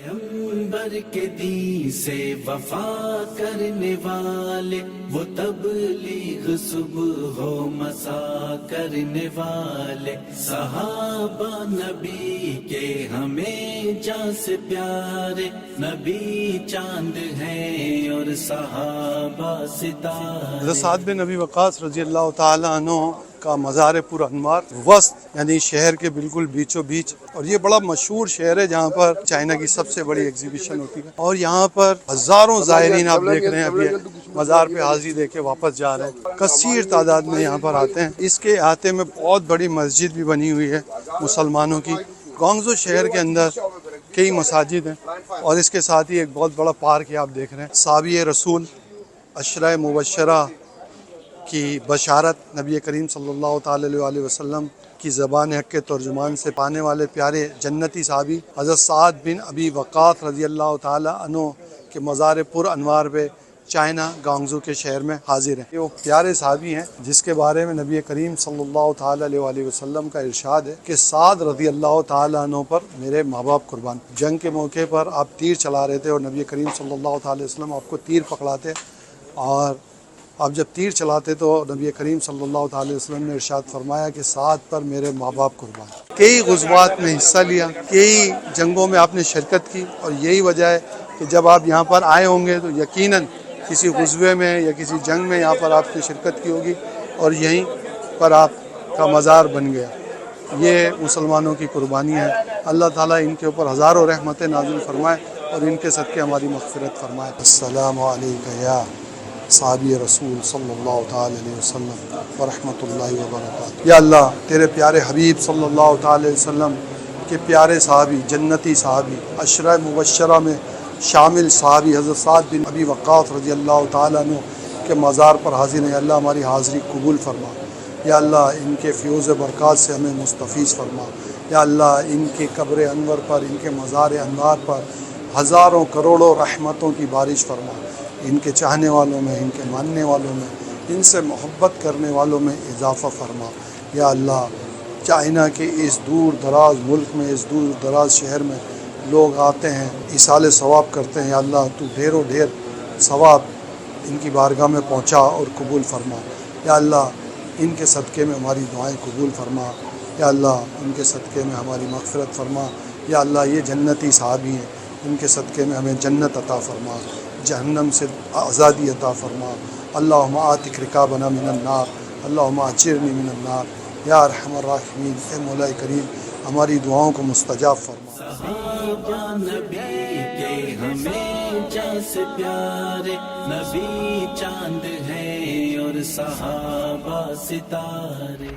پیغمبر کے دین سے وفا کرنے والے، وہ تبلیغ صبح و مساء کرنے والے، صحابہ نبی کے ہمیں جان سے پیارے، نبی چاند ہیں اور صحابہ ستارے۔ حضرت سعد بن ابی وقاص رضی اللہ تعالیٰ عنہ کا مزار پر انوار وسط یعنی شہر کے بالکل بیچوں بیچ، اور یہ بڑا مشہور شہر ہے جہاں پر چائنا کی سب سے بڑی ایگزیبیشن ہوتی ہے، اور یہاں پر ہزاروں زائرین آپ دیکھ رہے ہیں اب یہ مزار پہ حاضری دے کے واپس جا رہے ہیں، کثیر تعداد میں یہاں پر آتے ہیں۔ اس کے احاطے میں بہت بڑی مسجد بھی بنی ہوئی ہے مسلمانوں کی، گوانگزو شہر کے اندر کئی مساجد ہیں، اور اس کے ساتھ ہی ایک بہت بڑا پارک ہے آپ دیکھ رہے ہیں۔ صحابی رسول عشرہ مبشرہ کی بشارت نبی کریم صلی اللہ تعالی علیہ وسلم کی زبان حق کے ترجمان سے پانے والے پیارے جنتی صحابی حضرت سعد بن ابی وقاص رضی اللہ تعالی عنہ کے مزار پر انوار پہ چائنا گوانگزو کے شہر میں حاضر ہیں۔ یہ وہ پیارے صحابی ہیں جس کے بارے میں نبی کریم صلی اللہ تعالی علیہ وسلم کا ارشاد ہے کہ سعد رضی اللہ تعالی عنہ پر میرے ماں باپ قربان۔ جنگ کے موقع پر آپ تیر چلا رہے تھے اور نبی کریم صلی اللہ تعالی وسلم آپ کو تیر پکڑاتے، اور آپ جب تیر چلاتے تو نبی کریم صلی اللہ تعالی وسلم نے ارشاد فرمایا کہ سعد پر میرے ماں باپ قربان۔ کئی غزوات میں حصہ لیا، کئی جنگوں میں آپ نے شرکت کی، اور یہی وجہ ہے کہ جب آپ یہاں پر آئے ہوں گے تو یقیناً کسی غزوے میں یا کسی جنگ میں یہاں پر آپ نے شرکت کی ہوگی، اور یہیں پر آپ کا مزار بن گیا۔ یہ مسلمانوں کی قربانی ہے۔ اللہ تعالیٰ ان کے اوپر ہزاروں رحمتیں نازل فرمائے اور ان کے صدقے ہماری مغفرت فرمائے۔ السلام علیکم یا صحابی رسول صلی اللہ تعالی علیہ وسلم ورحمۃ اللہ وبرکاتہ۔ یا اللہ تیرے پیارے حبیب صلی اللہ تعالی علیہ وسلم کے پیارے صحابی، جنتی صحابی، عشرہ مبشرہ میں شامل صحابی حضرت سعد بن ابی وقاص رضی اللہ تعالیٰ عنہ کے مزار پر حاضر ہیں۔ اللہ ہماری حاضری قبول فرما۔ یا اللہ ان کے فیوز برکات سے ہمیں مستفیض فرما۔ یا اللہ ان کے قبر انور پر، ان کے مزار انوار پر ہزاروں کروڑوں رحمتوں کی بارش فرما۔ ان کے چاہنے والوں میں، ان کے ماننے والوں میں، ان سے محبت کرنے والوں میں اضافہ فرما۔ یا اللہ چائنا کے اس دور دراز ملک میں، اس دور دراز شہر میں لوگ آتے ہیں، ایصال ثواب کرتے ہیں۔ یا اللہ تو ڈھیروں ڈھیر ثواب ان کی بارگاہ میں پہنچا اور قبول فرما۔ یا اللہ ان کے صدقے میں ہماری دعائیں قبول فرما۔ یا اللہ ان کے صدقے میں ہماری مغفرت فرما۔ یا اللہ یہ جنتی صحابی ہیں، ان کے صدقے میں ہمیں جنت عطا فرما، جہنم سے آزادی عطا فرما۔ اللہم آتک رکابنا من النار، اللہم اجرنی من النار، یا ارحم الراحمین۔ اے مولا کریم ہماری دعاؤں کو مستجاب فرما۔ صحابہ نبی کے ہمیں جان سے پیارے، نبی چاند ہیں اور صحابہ ستارے۔